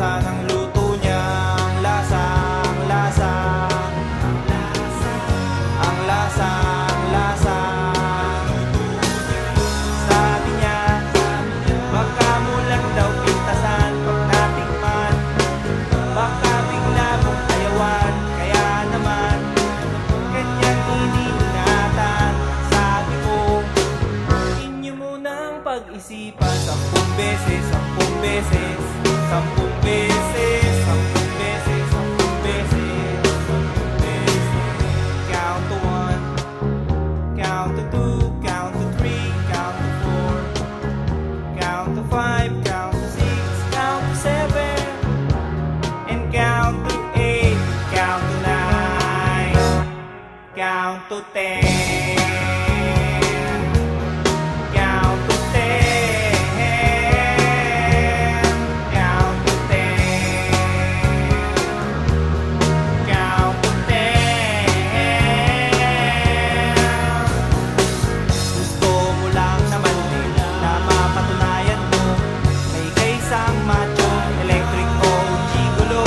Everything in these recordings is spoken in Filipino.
iba ng luto niya. Ang lasa, ang lasa, ang lasa, ang lasa. Sabi niya, baka mo lang daw pintasan pag natikman, baka bigla mong ayawan. Kaya naman kanyang iniingatan. Sabi ko, inyo munang pag-isipan 10 beses, 10 beses, 10 beses, 10 beses, 10 beses, 10 beses. Count to 1, count to 2, count to 3, count to 4, count to 5, count to 6, count to 7, and count to 8, count to 9, count to 10. Count to 10, count to 10, count to 10. Gusto mo lang naman din na mapatunayan mo may kaisang macho, electric o gigolo,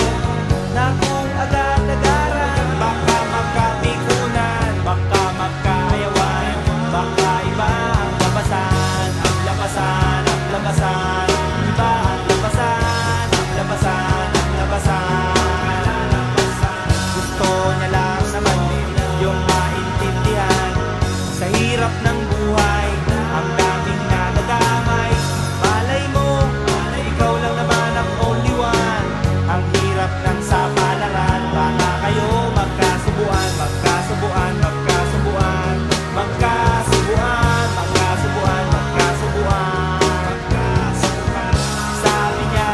na kung agad-agaran baka magkamikunan, baka magkaayawan, baka iba ang labasan, ang labasan, ang labasan, iba ang labasan, ang labasan, ang labasan. Gusto niya lang naman din yung maintindihan sa hirap ng buhay, ang daming nadadamay. Malay mo, ikaw lang naman ang only one. Ang hirap ng sapalaran, baka kayo magkasubuan, magkasubuan, magkasubuan, magkasubuan, magkasubuan, magkasubuan, magkasubuan. Sabi niya,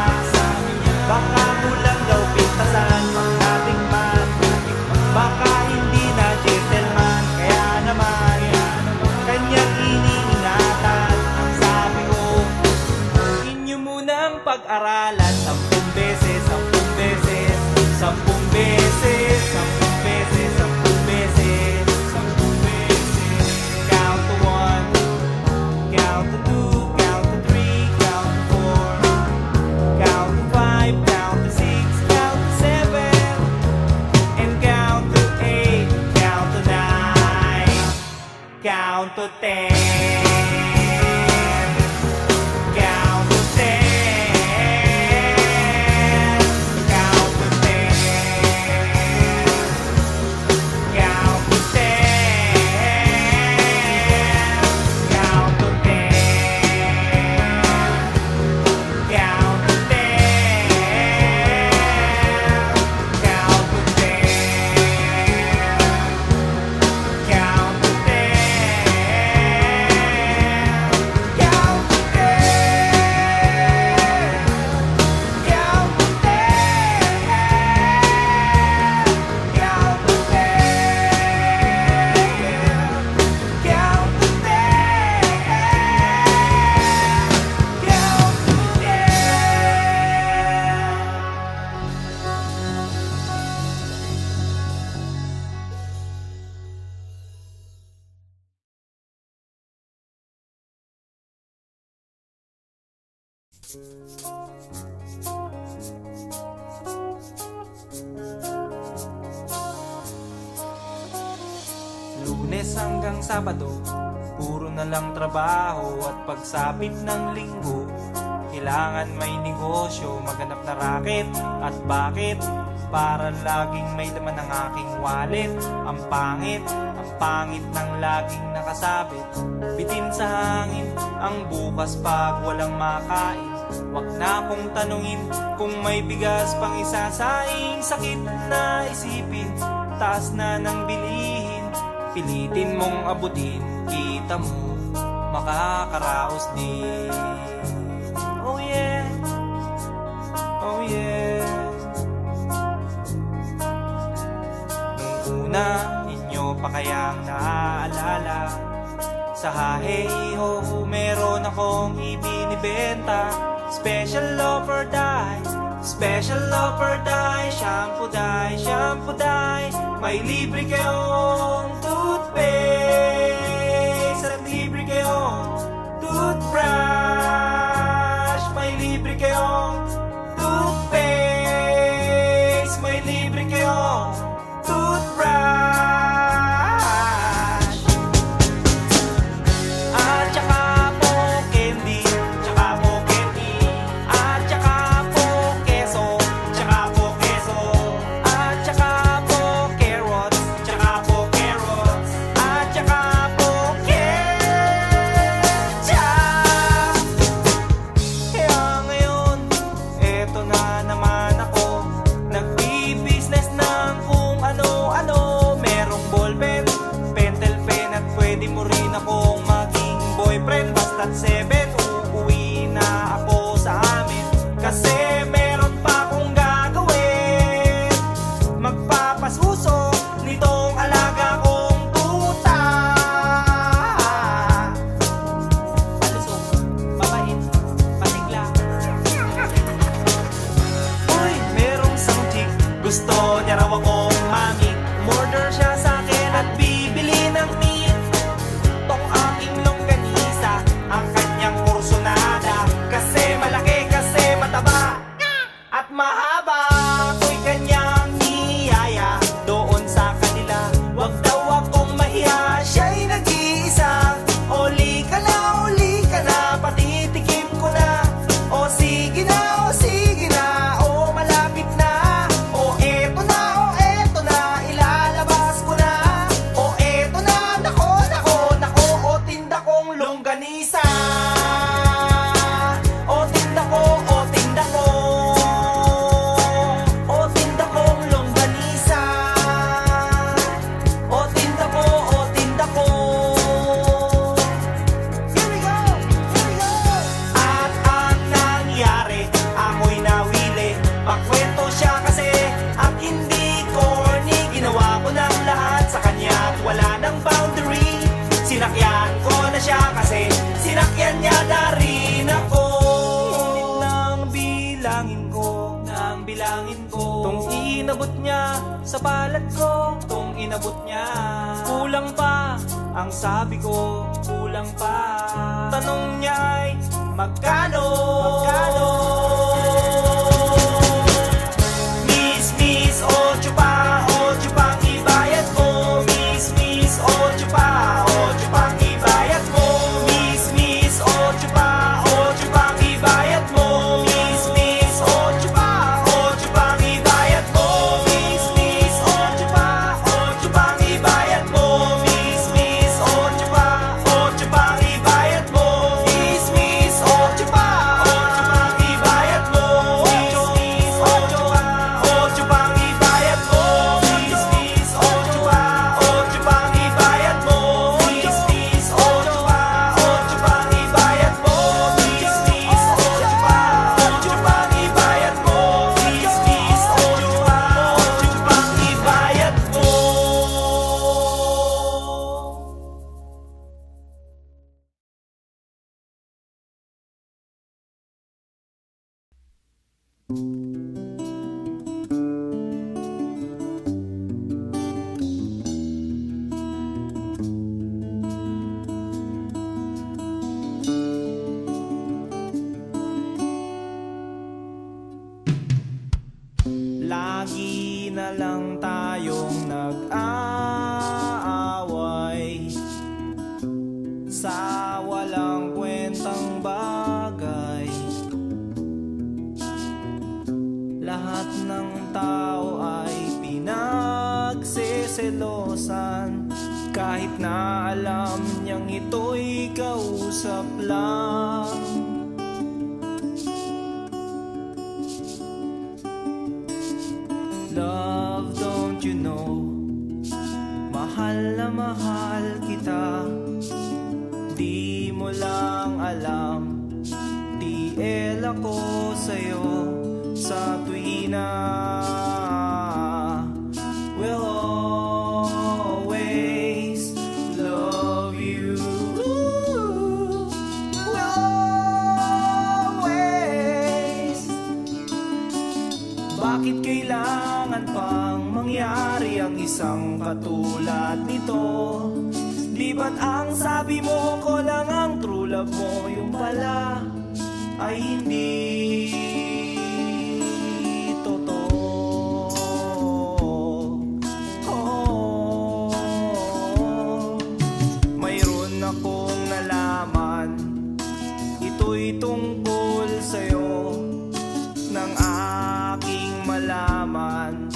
baka mo lang daw pintasan pag natikman, baka hindi na gentleman. Kaya naman kanyang iniingatan. Ang sabi ko, inyo munang pag-aralan 10 beses, 10 beses, 10 beses, 10 beses, 10 beses, 10 beses. Count to 1, count to 2, count to 3, count to 4, count to 5, count to 6, count to 7, and count to 8, count to 9, count to 10. Count to 10, count to 10, count to 10, count to 10, count to 10, count to 10, count to Lunes hanggang Sabado, puro na lang trabaho. At pagsapit ng Linggo, kailangan may negosyo, maghanap na raket. At bakit? Para laging may laman ng aking wallet. Ang pangit ng laging nakasabit. Bitin sa hangin ang bukas pag walang makain. Wag na akong tanungin kung may bigas pang isasaing. Sakit na isipin, taas na ng bilihin. Pilitin mong abutin, kita mo makakaraos din. Oh yeah, oh yeah. Nung una, inyo pa kayang naaalala, sa haheho meron akong ibinibenta. Special offer die, special offer die. Shampoo die, shampoo die. May libre kayong toothpaste at libre kayong toothbrush. May libre kayong toothpaste Gusto niya raw akong mamit. Murder siya sa akin at bibili ng meat. Tong aking longganisa, ang kanyang kursunada. Kasi malaki, kasi mataba at mahaba. Ako'y kanyang niyaya doon sa kanila. Wag daw akong mahiya, siya'y nag-iisa. Uli ka na, patitikim ko na. O sige na, o malapit na. O eto na, ilalabas ko na. O eto na, nako, o tinda kong longganisa. O tinda ko, o tinda ko. O tinda kong longganisa. O tinda ko, o tinda ko. Here we go, here we go. At ang nangyari, ako'y nawili. Pakwento siya kasi at hindi corny. Ginawa ko ng lahat sa kanya at wala ng boundary. Sinakyan ko na siya kasi sinakyan niya na rin ako. Nang bilangin ko tong inabot niya sa palad ko. Tong inabot niya, kulang pa. Ang sabi ko, kulang pa. Tanong niya'y magkano? Miss, ocho pang ibayad mo. Miss, ocho pang ibayad mo. Miss, ocho pang ibayad mo. Miss, ocho pang ibayad mo. Miss, ocho pang ibayad mo. Miss, ocho pang ibayad mo. Miss, ocho pang ibayad mo. Miss, ocho pang ibayad mo. Miss, ocho pang ibayad mo. Miss, ocho pang ibayad mo. Miss, ocho pang ibayad mo. Miss, ocho pang ibayad mo. Lagi na lang tayong nag-aaway sa walang kwentang bagay. Lahat ng tao ay pinagseselosan, kahit na alam niyang ito'y kausap lang. Love, don't you know, mahal na mahal kita. Di mo lang alam, TL ako sa'yo sa tuwina. We'll always love you. We'll always. Bakit kailangan pang mangyari ang isang katulad nito? Di ba't ang sabi mo ko lang ang true love mo, yung pala ay hindi totoo. Mayroon akong nalaman, ito'y tungkol sa'yo. Nang aking malaman,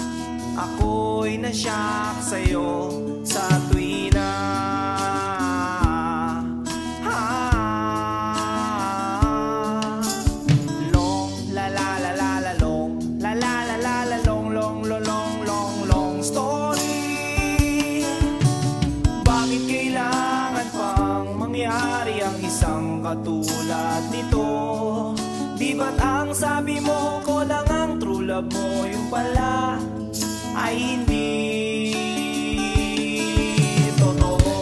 ako'y nasyak sa'yo sa tuwina. Long story. Bakit kailangan pang mangyari ang isang katulad nito? Di ba't ang sabi mo ko lang ang true love mo, yung pala ay hindi totoo.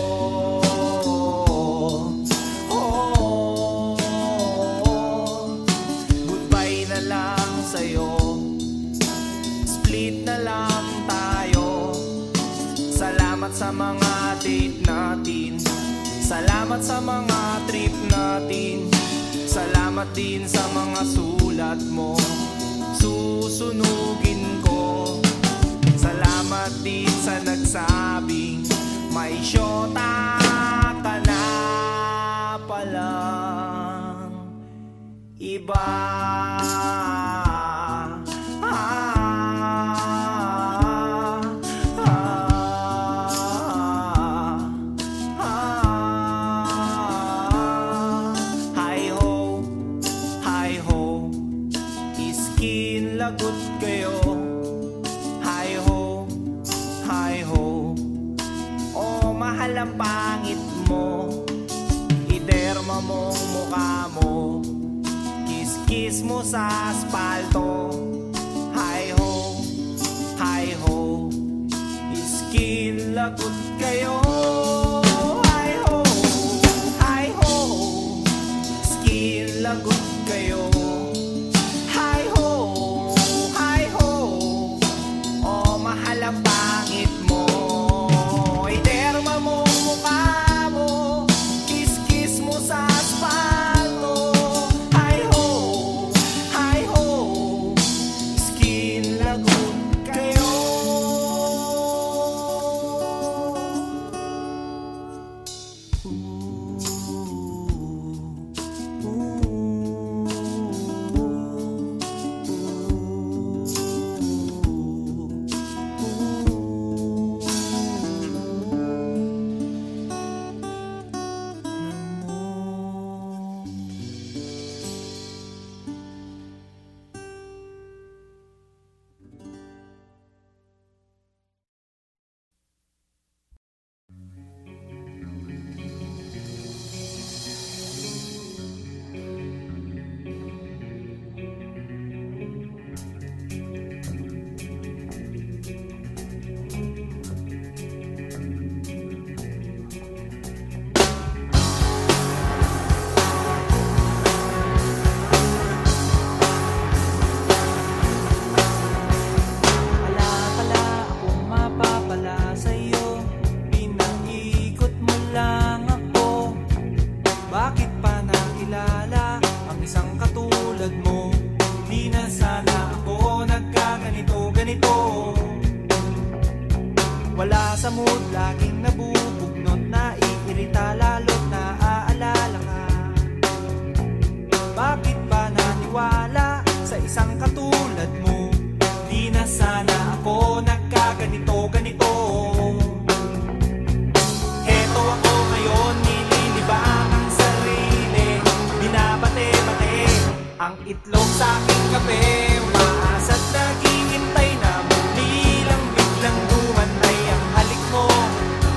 Goodbye na lang sa'yo, split na lang sa mga date natin. Salamat sa mga trip natin. Salamat din sa mga sulat mo, susunugin ko. Salamat din sa nagsabing may syota ka na palang iba. Lagot kayo, hi ho, hi ho. Oh, mahal ang pangit mo, iderma mong mukha mo, kiss-kiss mo sa aspalto. Hi ho, hi ho, iskin lagot kayo. Hi ho, hi ho, iskin lagot kayo. Pangit mo, iderma mo mukha mo, kiss-kiss mo sa asfalto. Hi ho, skin lagot kayo. Wala sa mood, laging nabubugnot, naiirita, lalo't naaalala ka. Bakit ba naniwala sa isang katulad mo? Di na sana ako nagkaganito-ganito. Heto ako ngayon, nililibang ang sarili, binabate-bate ang itlog sa aking kape. Umaasa't naghihintay na muli lang biglang dumantay ang halik mo,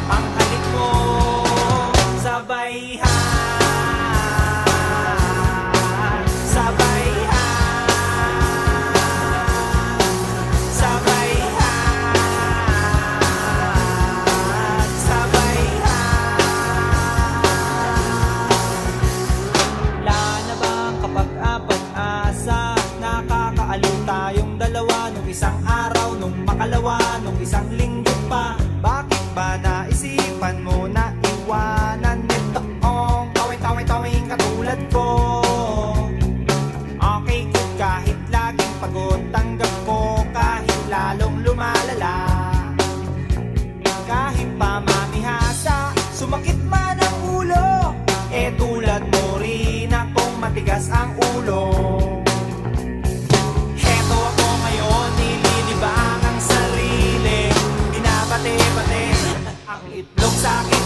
ang halik mo. Sabay ha, sabay ha, sabay ha, sabay ha. Wala na bang kapag-apag-asa? Nakakaaliw tayong dalawa nung isang araw, nung makalawa, nung isang linggo pa. Bakit ba naisipan mo na iwanan nitoong tawing-tawing katulad ko? Okay ko kahit laging pagod, tanggap ko kahit lalong lumalala. Kahit pa mamihasa, sumakit man ang ulo, eh tulad mo rin akong matigas ang ulo. Heto ako ngayon, nililibang ang sarili, binabate-bate ang itlog sa aking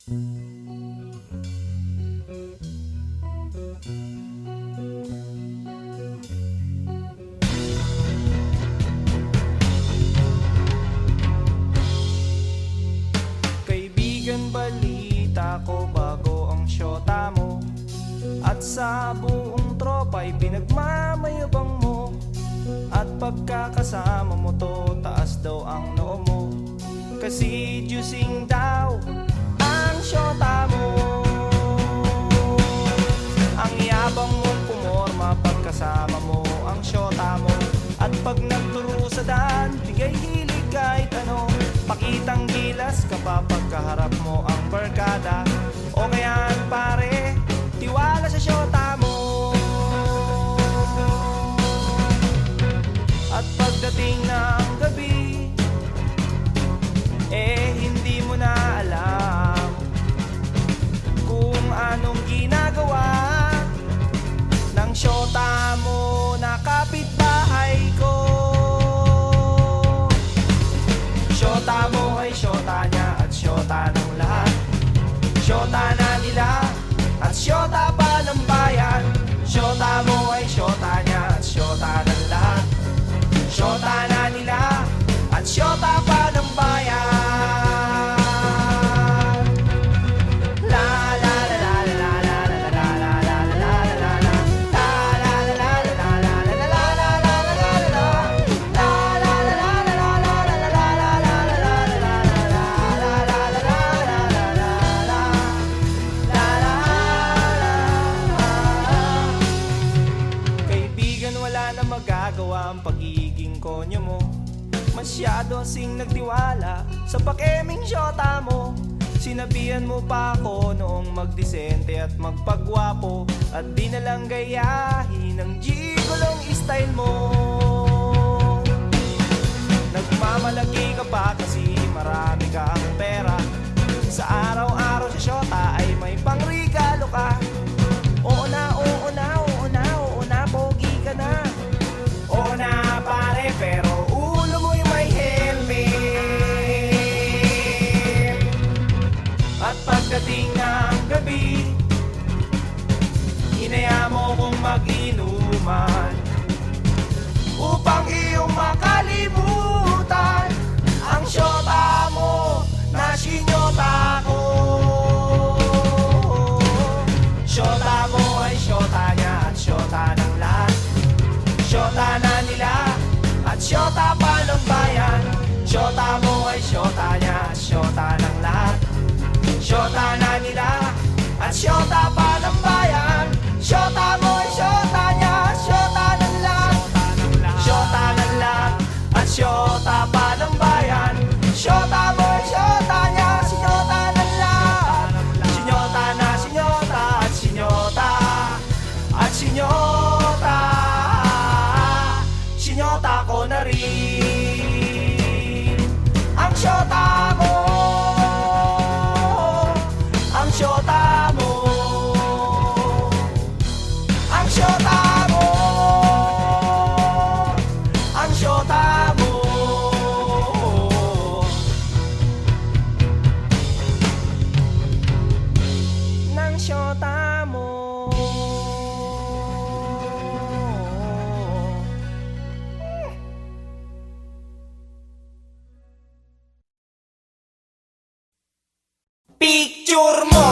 Kaibigan, balita ko bago ang syota mo, at sa buong tropa'y pinagmamayabang mo. At pagkakasama mo to, taas daw ang noo mo, kasi juicing daw ang syota mo. Ang yabang mong pumorma pagkasama mo ang syota mo. At pag nagturo sa daan, bigay hilig kahit ano. Pakitang gilas kapag pagkaharap mo ang barkada. O kaya't pare, tiwala sa syota mo. At pagdating ng gabi, hindi mo na alam kung anong ginagawa ng syota mo na kapitbahay ko. Syota mo ay syota niya at syota ng lahat. Syota na nila at syota pa ng bayan. Syota mo ay syota niya at syota ng lahat. Syota na nila at syota pa ng bayan. Magagawa ang pagiging konyo mo. Masyado sing nagtiwala sa pakeming syota mo. Sinabihan mo pa ako noong magdisente at magpagwapo, at di na lang gayahin ang gigolong style mo. Nagmamalagi ka pa kasi marami kang pera. Sa araw-araw sa syota ay may pangregalo ka. Oo na, oo na, oo na, oo na, pogi ka na. Oo na pare, pero ulo mo'y may helmet. At pagdating ng gabi, hinaya mo kong mag-inuman upang iyong makalimutan ang syota mo na sinyota ko. Syota mo ay syota niya at syota ng lahat. Syota na nila at syota pa ng bayan. Syota mo ay syota niya at syota ng lahat. Syota na nila at syota pa ng bayan. Syota mo ay syota niya at syota ng lahat. Syota ng lahat at syota pa ng bayan. Syota mo ay syota niya at syota ng lahat. Sinyota na sinyota at sinyota at sinyota. Sinyota ko na rin ang syota mo. Ang syota mo. Ang syota mo. Ang syota mo. Nang syota mo. Picture mo,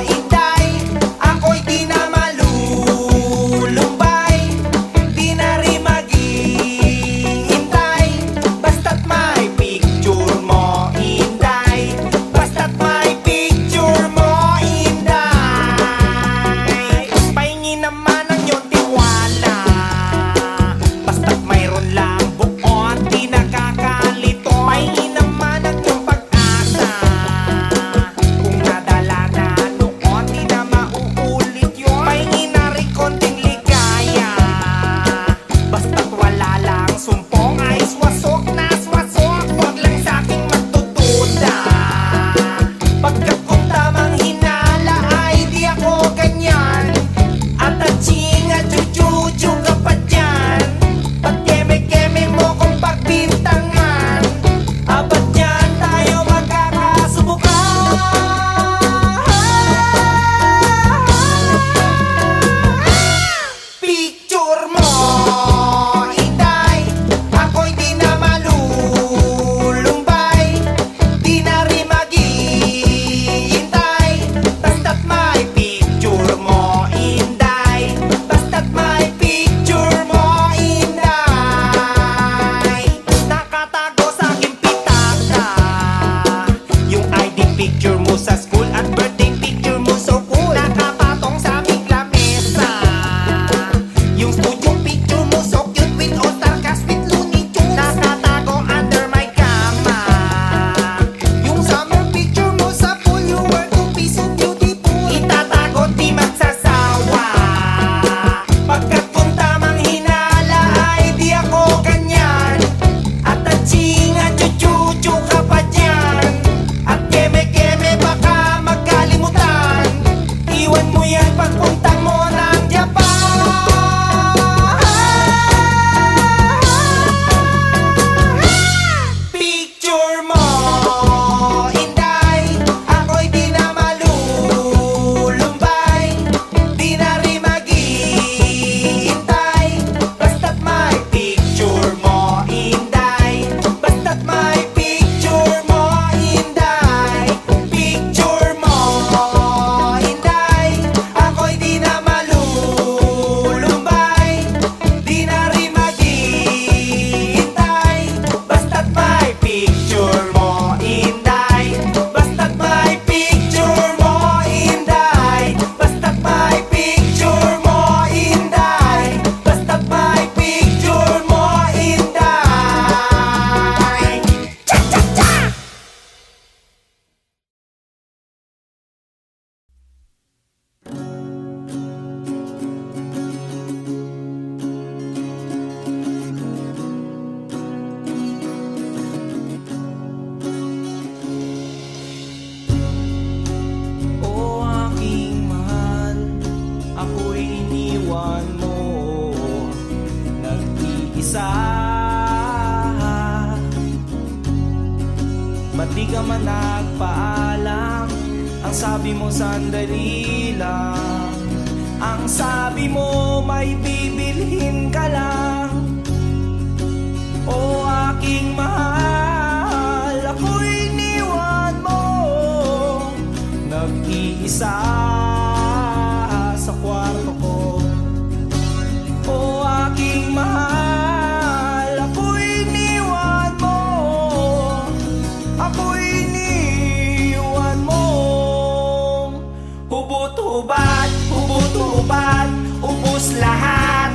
Inday, ako'y di na malulumbay, di na rin maghihintay, basta't may picture mo, Inday, basta't may picture mo, Inday. naman nagpaalam. Ang sabi mo sandali lang. Ang sabi mo may bibilhin ka lang. O aking mahal, ako'y iniwan mo nag-iisa sa kwarto ko. O aking mahal, ako'y iniwan mo. Ako'y iniwan mo. Hubot-hubad, hubot-hubad, ubos lahat.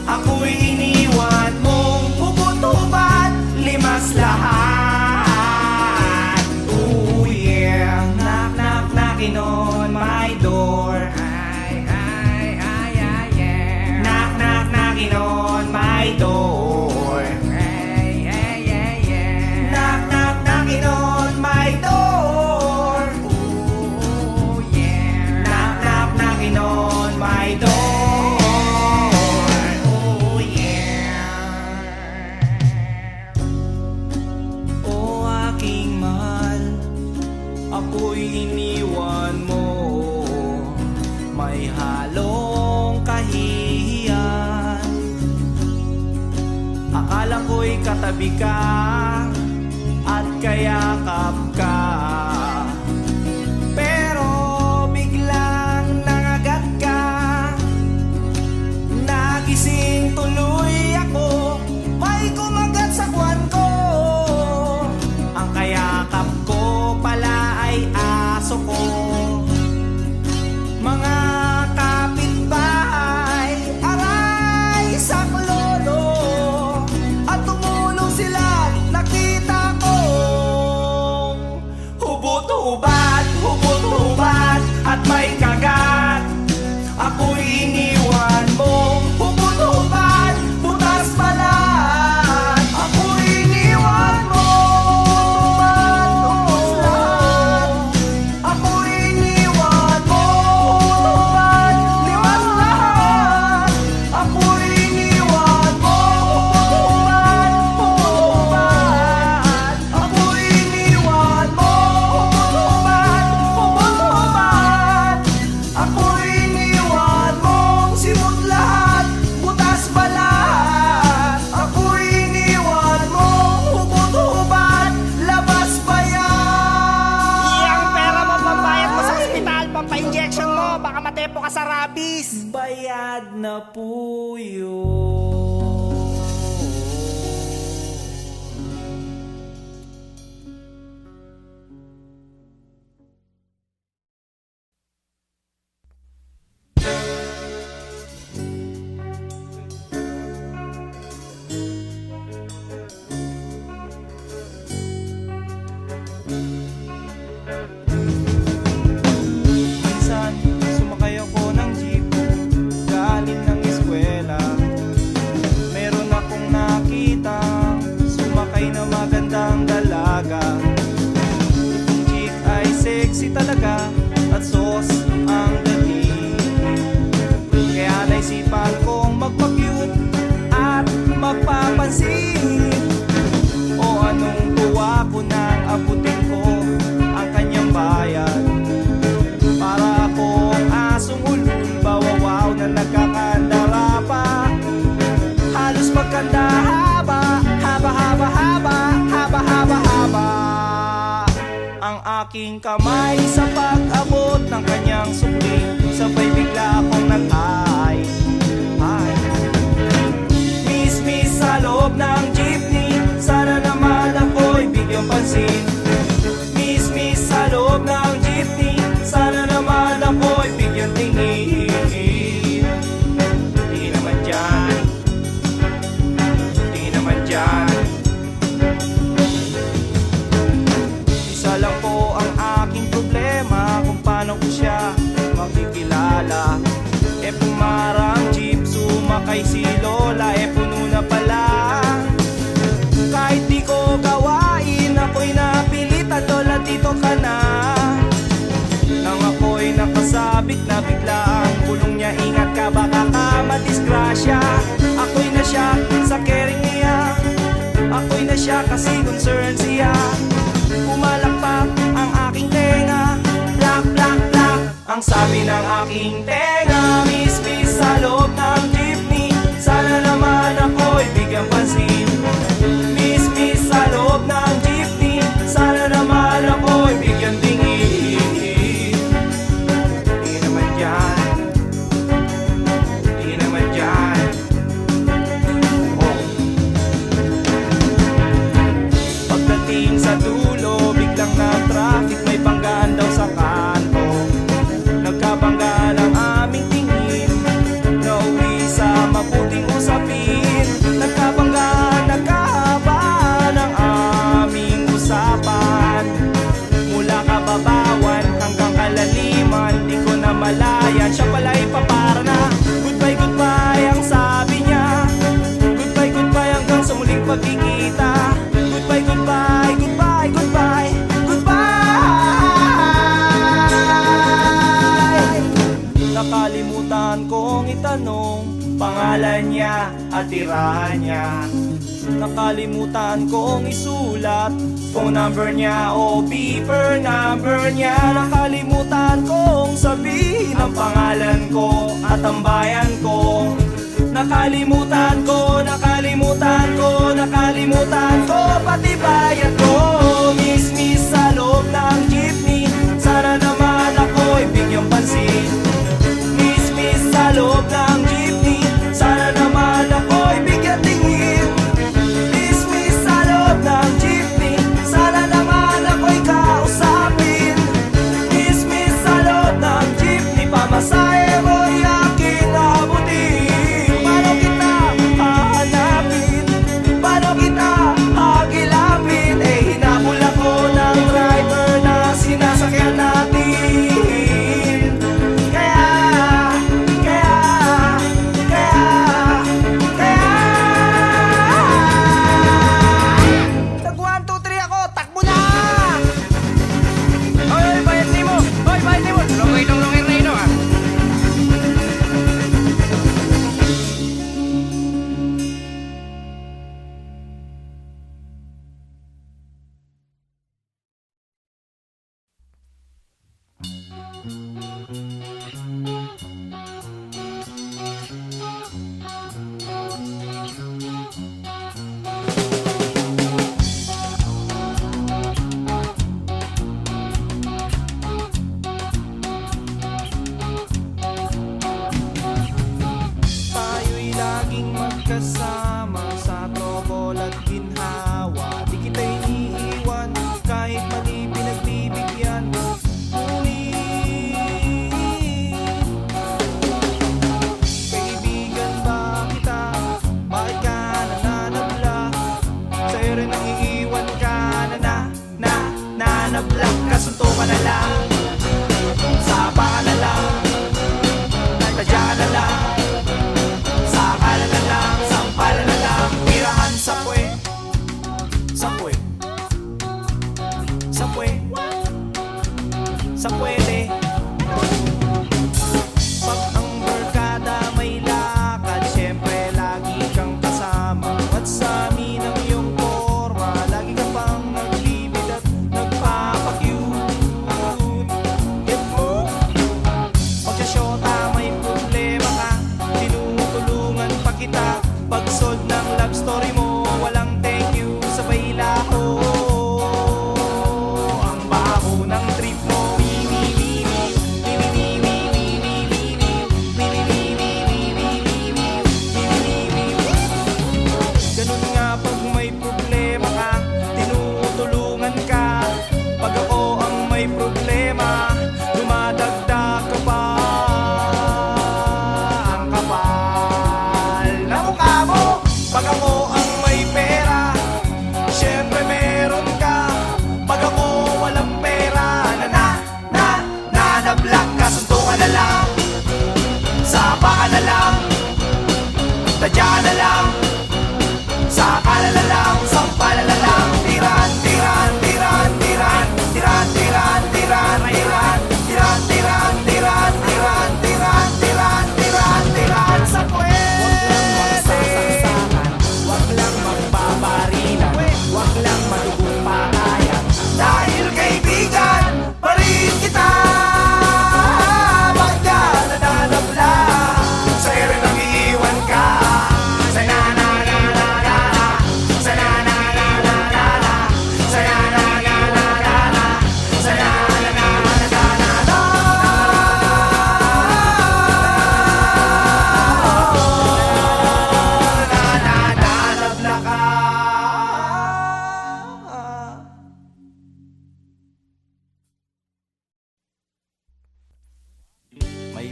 Ako'y iniwan mong hubot-hubad, limas lahat. Oh yeah, knock knock knocking on my door. Ay, ay, ay, ay, yeah. Knock knock knocking on my door. Ay, ay, ay, yeah. Knock knock knocking on my door. Oh yeah, knock knock knocking on my door. Ako'y iniwan mo, may halong kahihiyan. Akala ko'y katabi ka at kayakap ka, pero biglang nangagat ka. Nagising tuloy ako, may kumagat sa kwan ko. Ang kayakap ko pala ay aso ko. Mga kapitbahay, aray saklolo, at tumulong sila, nakita ko. Hubot-hubad, hubot-hubad, at may kagat. Ako'y iniwan mo, hubot-hubad, butas balat. Ako'y iniwan mo. Sa rabis, bayad na po yun. Talaga at sos ang dating, kaya naisipan kong magpa-cute at magpapansin. O anong tuwa ko nang abutin ko ang kanyang bayan. Para akong asong ulul, bawawaw na nagkakandara pa. Halos magkanda haba, haba, haba, haba, haba, haba, haba. Ang aking kamay sa pag-abot ng kanyang sukli, sabay bigla akong nag-ay. Miss sa loob ng jeepney, sana naman ako'y bigyang pansin. Miss sa loob ng jeepney, sana naman ako'y bigyang tingin. Di naman dyan, di naman dyan. Lang po ang aking problema, kung paano ko siya makikilala. E pumarang jeep, sumakay si Lola, e puno na pala. Kahit di ko gawain, ako'y napilitan, Lola dito ka na. Nang ako'y nakasabit na bigla ang bulong niya, ingat ka baka ka madisgrasya. Ako'y na siya sa caring niya, ako'y na siya kasi concern siya. pumalakpak ang aking tenga. Plak, plak, plak, ang sabi ng aking tenga. Miss, miss sa loob ng jeepney, sana naman ako'y bigyang pansin. Miss, miss sa loob ng jeepney, sana naman ako'y bigyang tingin. Di naman dyan, di naman dyan. Oh. Pagdating sa dulo, biglang na-traffic, may banggaan daw sa kanto. Nagkabangga lang aming tingin, nauwi sa mabuting usapin. Nagkabangga, nagkahaba ng aming usapan. Mula kababawan hanggang kalaliman, di ko na malayan, siya pala'y papara na. Goodbye, goodbye ang sabi niya. Goodbye, goodbye hanggang sa muling pagkikita. Goodbye, goodbye, goodbye, goodbye, goodbye. Nakalimutan kong itanong pangalan niya at tirahan niya. Nakalimutan kong isulat phone number niya o beeper number niya. Nakalimutan kong sabihin ang pangalan ko at ang bayan ko. Nakalimutan ko, nakalimutan ko, nakalimutan ko pati bayan ko. Miss, miss sa loob ng jeepney, sana naman ako'y bigyang pansin. Miss, miss sa loob ng jeepney, sana naman ako'y bigyang tingin. Miss, miss sa loob ng jeepney, sana naman ako'y kausapin. Miss, miss sa loob ng jeepney, pamasahe mo'y aking abutin. Paano kita hahanapin? Paano kita hagilapin? Eh,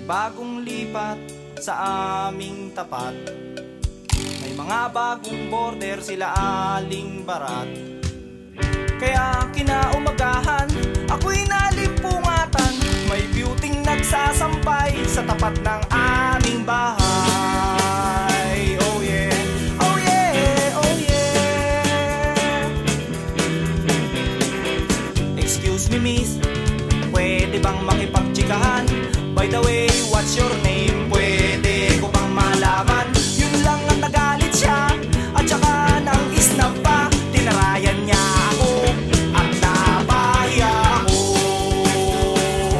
bagong lipat sa aming tapat. May mga bagong border sila Aling Barat. Kaya kinaumagahan, ako'y nalimpungatan. May beauty'ng nagsasampay sa tapat ng aming bahay. Oh yeah, oh yeah, oh yeah. Excuse me miss, pwede bang makipagtsikahan? By the way, what's your name? Pwede ko bang malaman? Yun lang ang nagalit siya, at saka nang isnap pa. Tinarayan niya ako at napahiya ako.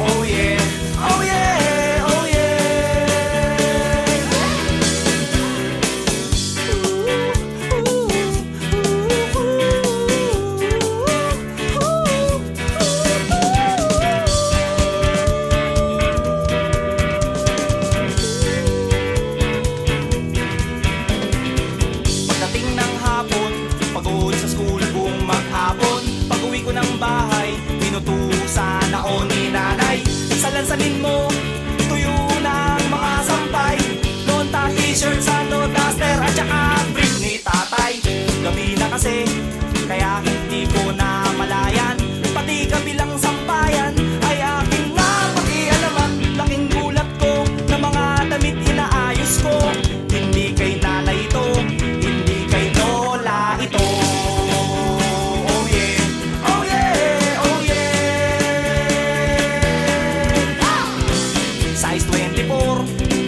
Oh yeah, oh yeah, oh yeah. Pagdating ng hapon, pagod sa school buong maghapon. Pag-uwi ko ng bahay, pinutusan ako ni nanay. Salansanin mo, tuyo ng mga sampay. Nota, t-shirt, sando, duster, at saka brief ni tatay. Gabi na kasi, kaya hindi ko na malayan. Pati kabilang sampayan ay aking napakialaman. Laking gulat ko na mga damit inaayos ko. Hindi kay nanay ito, hindi kay lola ito. Oh yeah, oh yeah, oh yeah. Size 24,